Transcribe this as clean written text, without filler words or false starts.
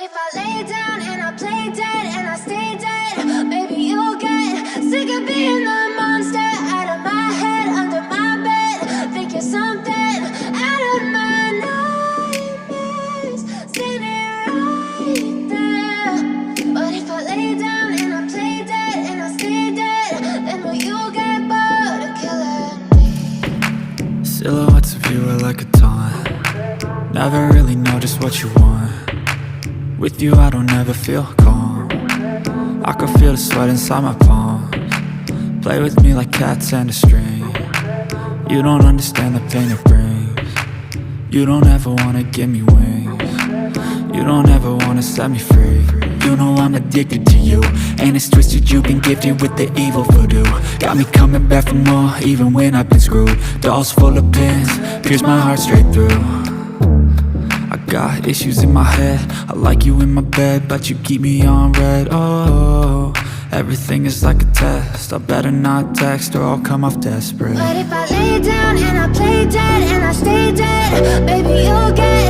if I lay down and I play dead and I stay dead, maybe you'll get sick of being the monster out of my head, under my bed. Think you're something out of my nightmares, standing right there. But if I lay down and I play dead and I stay dead, then will you get bored of killing me? Silhouettes of you are like a taunt. Never really know just what you want. With you I don't ever feel calm. I can feel the sweat inside my palms. Play with me like cats and a string. You don't understand the pain it brings. You don't ever wanna give me wings. You don't ever wanna set me free. You know I'm addicted to you, and it's twisted, you've been gifted with the evil voodoo. Got me coming back for more, even when I've been screwed. Dolls full of pins, pierce my heart straight through. I got issues in my head, I like you in my bed, but you keep me on red. Oh, everything is like a test, I better not text or I'll come off desperate. But if I lay down and I play dead and I stay dead, baby you'll get